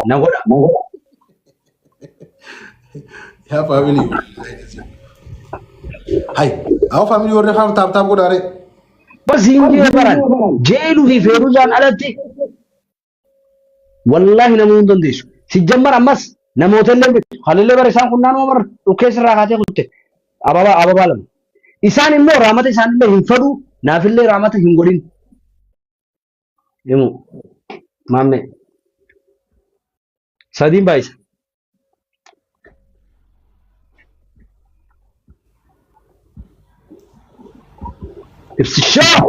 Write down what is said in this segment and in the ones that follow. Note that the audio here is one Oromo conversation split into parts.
nagoda. Ya family. Hai, aku family warna kamu tap go dare. Bas hinje baran. Jelu fi Feruzan alati. Wallahi namun dandesu. Sijammar ammas namootelle halille bare isaan kunnaan umar dhukees irraa kaatee kutte. Ababa lama. Isaan immoo raamata isaanillee hin fadhu naafillee raamata hin godhin. Himu maamme sadiin baay'isa. Ibsishaa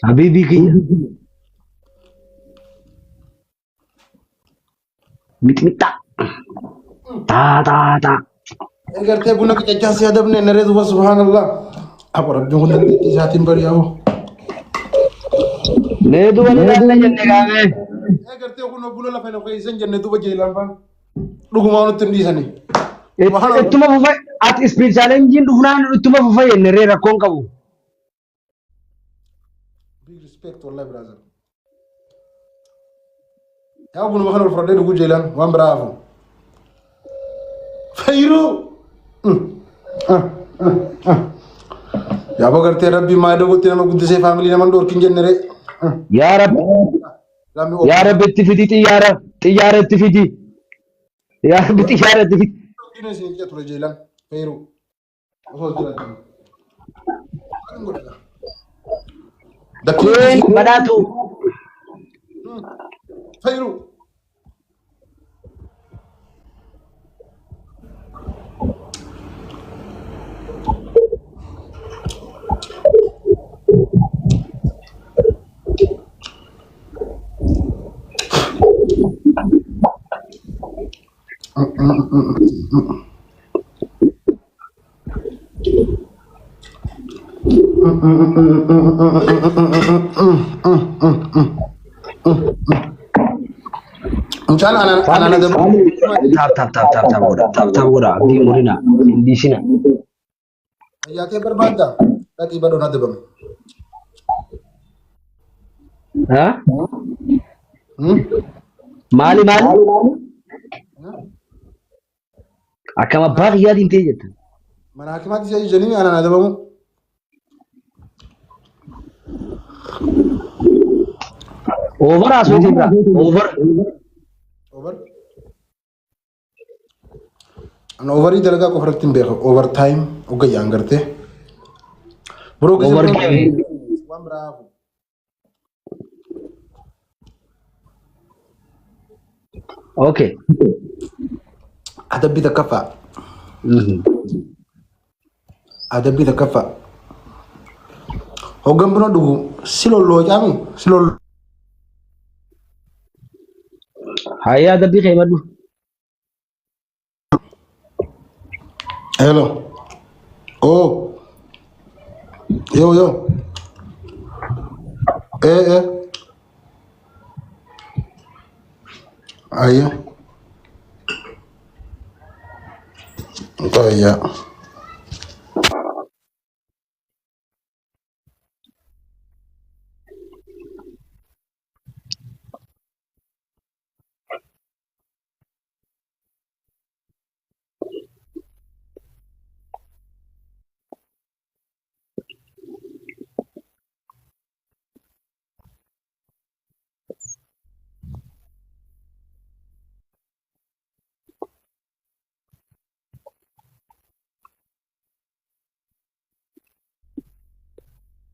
habiibii kiyya mixmixaa taa. Egartee buna qicachaa si adabne nareetu wa subhanallah. Apa rabbiin kun dandeettii isaatiin bari'amu. Nee duba ni laalla jenne gaame. Egartee kun buna lafa hin keessan jenne duba jeelaan faan. Dhugumaa nutti hin dhiisanii. Ittuma fufa ati speed challenge dhufnaan ittuma fufa jenne ree rakkoon qabu. Big respect wallahi brother. Yaa buna kana furdee dhugu jeelaan waan bravo. Fayru. Yaa bagartee rabbi maa dagotti nama guddisee family nama dorkin jenne ree. Yaa Rabbi itti fidi xiyyaara itti fidi. Yaa Rabbi xiyyaara itti fidi. Ini sih ture jeelaan Fayru. Osoo jiraatan. Kun badhaatu. Fayru. Misalnya anak-anak tap goda abdii murina indisina. Ayatnya berbeda. Tadi baru nanti bang. Hah? Mali akkama baaq yaadin ta'e jettu. Mana hakimaatti isa ijanii anan adabamu. Over asootii bira. Over. An overii dalagaa qofa irratti hin beeku. Overtime ogayyaan gartee. Over Waan biraafu. Okay. Adabbi takkaffaa. Adabbi takkaffaa. Hoggan buna dhugu si lolloo caamu si lolloo. Hayya adabbii kee maddu. Hello. Oh. Yo. Ayo. Oh iya.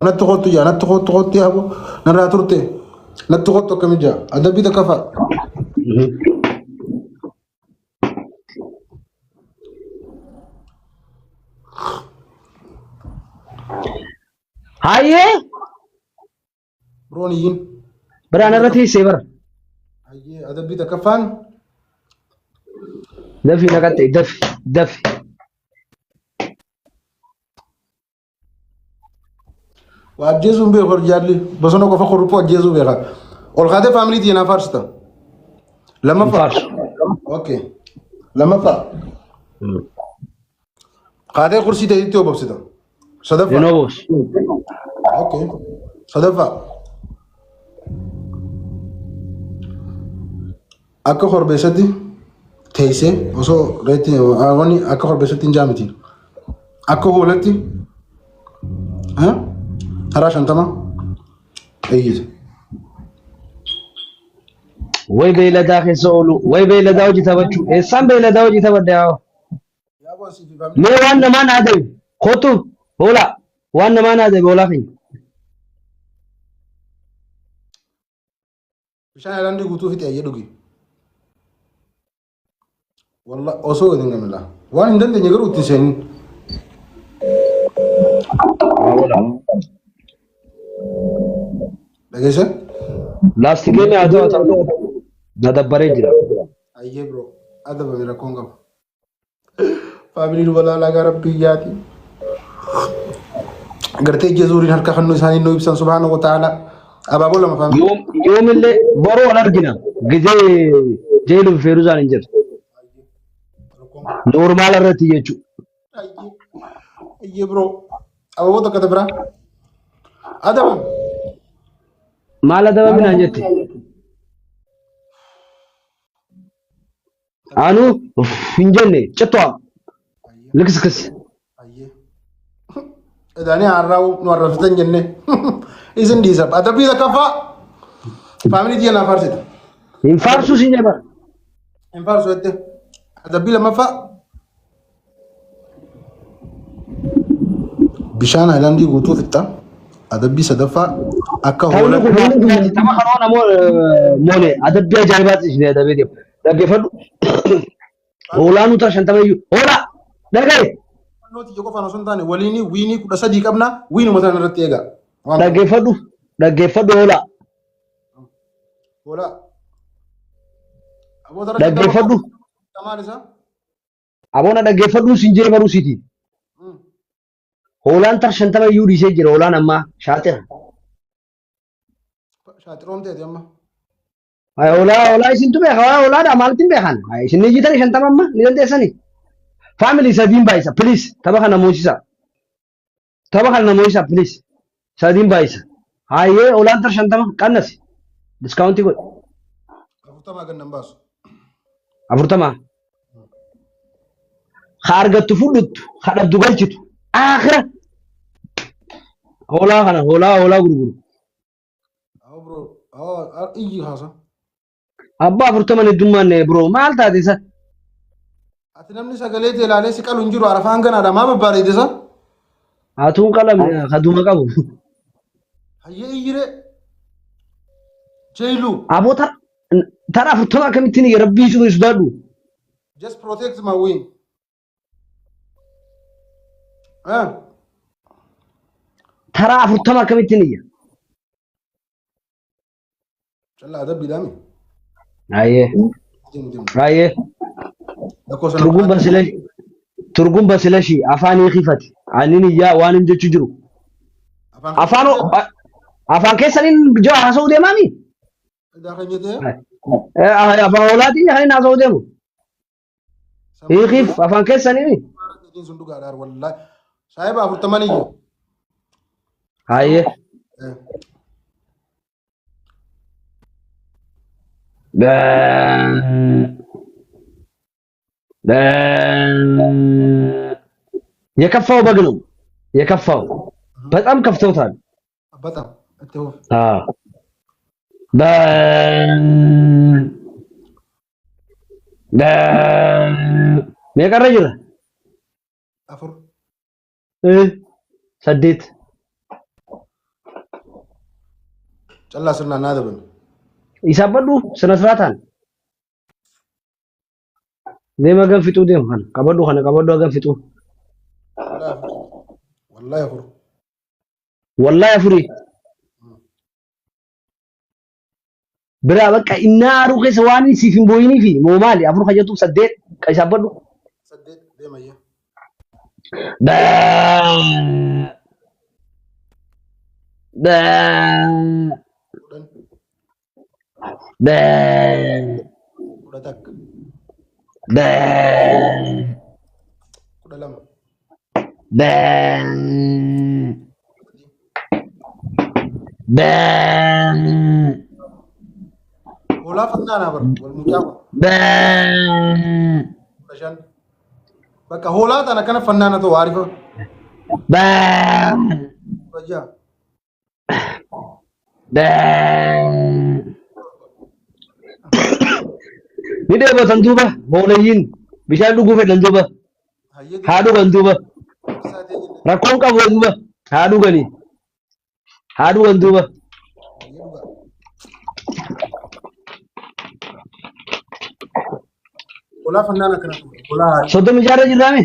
Natti qottu yaa bo narraa turte natti qottu akkami jaa adabbii takka fa'a. Hayyee Biroon iyyin. biraan irratti hiisee bara. Hayyee adabbii takka fa'aan. Dafi naqatte dafi. Ajjeesuun beeku jaalli bosona qofa qorruppu ajjeesuu beeka. Ol kaatee faamilii tiinaa faarsita. Lammaffaa. Okay. Lammaffaa. Kaatee kursii ta'etti obobsita. Sadaffaa. Renobos. Okay. Sadaffaa. akka korbeessatti teessee osoo reetti wanni akka korbeessatti hin jaamitiin akka hoolatti haraa 50 eeyyise. Way beeyladaa keessa oolu way beeyladaa hojii taphachuu eessaan beeyladaa hojii taphadda yaa mee waan namaa naa deebi kootu hoolaa waan namaa naa deebi hoolaa keenya. Bishaan Haayilaandii guutuu fixe ayyee dhugi. Wallah osoo gadi hin gamilla waan hin dandeenye garuu itti seenin. Dhageesse? Laastikeen haa ta'u na dabbaree jira. Ayyee bro adabame rakkoon qaba. Faamilii dubalaa laagaa rabbii iyyaati. Gartee ija zuuriin harka fannoo isaanii nuu ibsan subhaanahu wa ta'ala. Abaaboo lama faamilii. Yoomillee boroo wal argina gizee jeeluuf feeruzaan hin jirtu. Normaal irratti jechuudha. Ayyee bro abaaboo tokko biraa. Adaban. Maal adabaminaan jette? Anu hin jenne cittoa likiskis. Edani harraa'u nu harraftan jenne isin dhiisa adabbii takkaffaa faamilii tiyya naaf faarsita. Hin faarsu sin jeba. Hin faarsu jette adabbii lammaffaa bishaan Haayilaandii guutuu fixxa adabbii sadaffaa akka hoolaa. Tapha kanoo moone adabbii ajaa'ibaati isin adabee deemu. Dhaggeeffadhu. Hoolaan utaa 50 iyyuu hoolaa dhagaye. Nooti yoo qofaan osoo hin taane waliin wiinii 13 qabna wiinuma sana irratti eegaa. Dhaggeeffadhu hoolaa. Hoolaa. Dhaggeeffadhu. Aboona dhaggeeffadhu sin jee baruu siiti. Hoolaan tar 50 iyyuu dhiisee jira hoolaan ammaa shaaxira. Shaaxiroom ta'e amma. Hoolaa isin tume hoolaadha maaltiin beekan isin jitan 50 amma ni dandeessanii. Family sadin baisa please taba kana moosisa please sadin baisa haye olan tar 50 qannas discount go afurtama gannan baasu afurtama khargattu fuduttu khadabdu galchitu akhira hoolaa gurguru bro iyyi haasa abba afurtama ne dummanne bro maal taate sa ati namni sagalee ilaalee si qalu hin jiru arafaan ganaadha maa babbareede sa atuun qalam kaduma qabu hayyee iyyire jailu abo tara afurtama akkamittiin rabbii sudadhu just protect my wing tara afurtama akkamittiin iyya callaa adabbii daami Aye. Turgum basilashi afaan khifati anini ya waanin jechu jiru afaan keessanin jo haasa'u deemami afaan hoolaati kan haasa'u deemu khif afaan keessanini saahiba afurtamanii haye የከፋው በግ ነው የከፋው በጣም ከፍተውታል በጣም የቀረ ጅራ አፉር ሰዴት ጨላ ስና ናደበን ይሳበዱ ስነ ስርዓታን Nema gan fitu dem kan kabado gan fitu wallahi afuri bira baka inaru ke sawani si fimboini fi mo mali afur khajatu saddet kai sabadu saddet dem ayya udah tak dalam ولا فنانة بر والمجاوة با عشان بقى هولات أنا كان فنانة تو عارفة با وجا با ni dai ba san duba bolayin bishan dugu fe dan duba هيدي ha dugan duba ساتي rakon ka bo duba ha dugani ha dugan duba يبقى ولا فنانة كنا ولا sodom jara jirame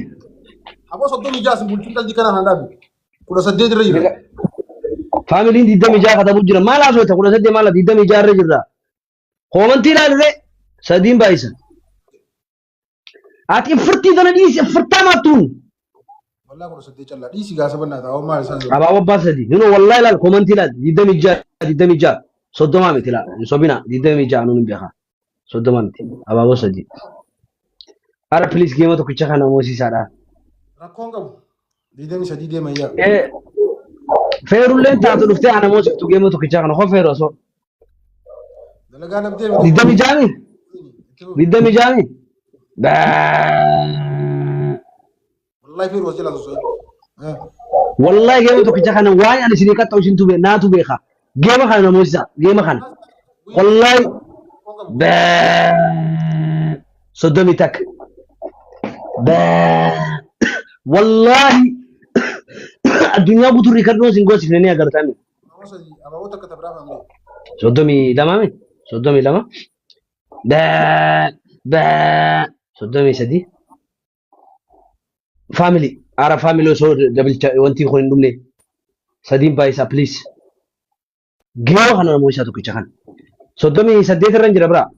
أبو صدق مجاز بقول كل دي كنا هندابي كل سديد رجل family diddami jaa katabu jira maal haasofta kudha saddeet maal diddami jaarra jirra koomantii ilaalre sadiin baay'isa ati furtii tana dhiisi furtaa maattuun والله كل سديد الله دي سيجا سبنا تاو ما رسال abaaba abbaa sadii nuno wallahi ilaal koomantii ilaal diddami jaa soddomaa miti ilaal sobina diddami jaa nuun beeka soddomaa miti abaaba sadii ara please geema tokkicha kana moosiisaadha ركون قبل دي دمي سديد ما يا feerulleen taatu dhuftee ana moosiftu geema tokkicha kana ho feeru osoo دلقا نبدي diddami jaami diddami jaami والله في روز جلا تصوير wallahi geema tokkicha kana waan ani isinii qaxxa'u isin tube naatu beeka geema kana namoosisa geema kana wallahi soddomi takka wallahi addunyaa guutuu riikardoo isin goosifne ni agartani أبا وتك تبرع فاملي soddomii lama mi soddomii lama soddomii sadii family ara family osoo dabalcha wanti kun hin dhumne sadiin baay'isaa please geema kana namoota tokkicha kana soddomii saddeet irra hin jira biraa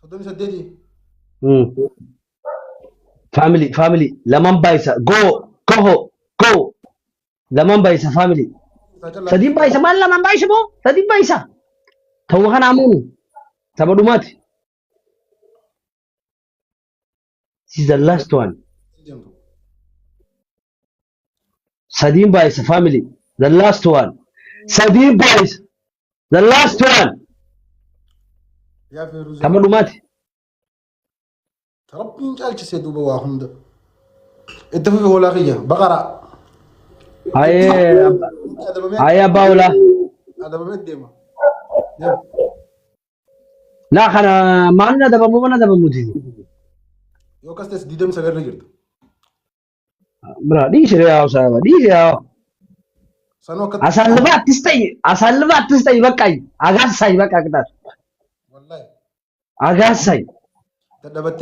صدق سديدي family laman baay'isa go laman baay'isa family sadiin baay'isa maal laman baay'isa moo sadiin baay'isa ta'uu kana amuunu saba dhumaati this is the last one sadiin baay'isa family the last one sadiin baay'isa the last one يا فيروز saba dhumaati ربي نجعل تسيدوا بواهم ده انت في ولا غيه بقره haye هذا بميت haye abbaa ulaa هذا بميت ديما naa kana maal na dabamu mana dabamuti يو كاستس ديدم سغر رجل bira dhiisire yaa saaba dhiisire yaa سنو كت asallifaattis ta'e baqqayi agaassayi bakka akitaas والله agaassayi تدبت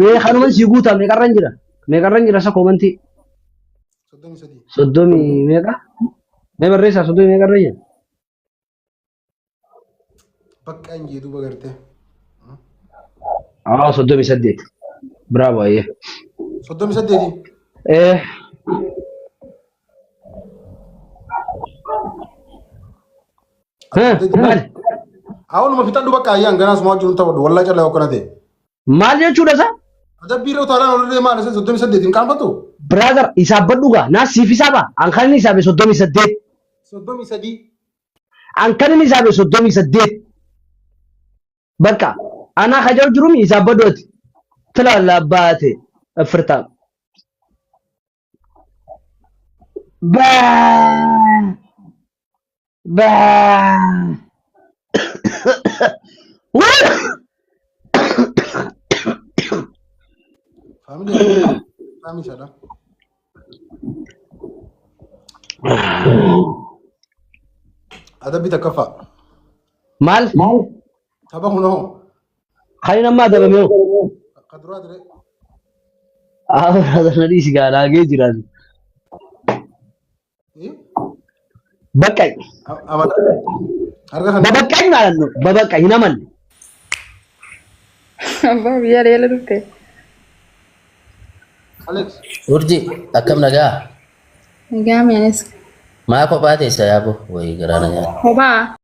mee kanuman sii guutaa meeqarran jira isa koomantii صدقني سدي soddomii meeqa mee barreessaa soddomii meeqarra jira بقى انجي دوبا غرته soddomii saddeet bravo ayyee صدقني سديدي maali اول ما في تندو بقى ايان غناس ما جون تبد والله جل وكنته maal jechuudha isa هذا بيرو تعالى ولا ما نسى صدقني سديدي كان بتو brother isaabbadhugaa naa siif isaaba ankan isaabe soddomii saddeet صدقني سدي ankan isaabe soddomii saddeet bakka anaa kajaw jirumi isaabbadhooti tilaalla abbaate afirtaa فاهمني فاهمي شدا هذا بيتكفى maal تبا هنا kan nammaa dabamee قدروا ادري na dhiisi gaalaagee jiraan ايه baqqay اما ارجع babaqqay maalanno babaqqay hin amanne Abbaa biyya leela dhufte. اليكس Urji akkam nagaa Nagaa mi'aanis. maa kophaa teessa yaaboo wayii garaa nagaa Kophaa.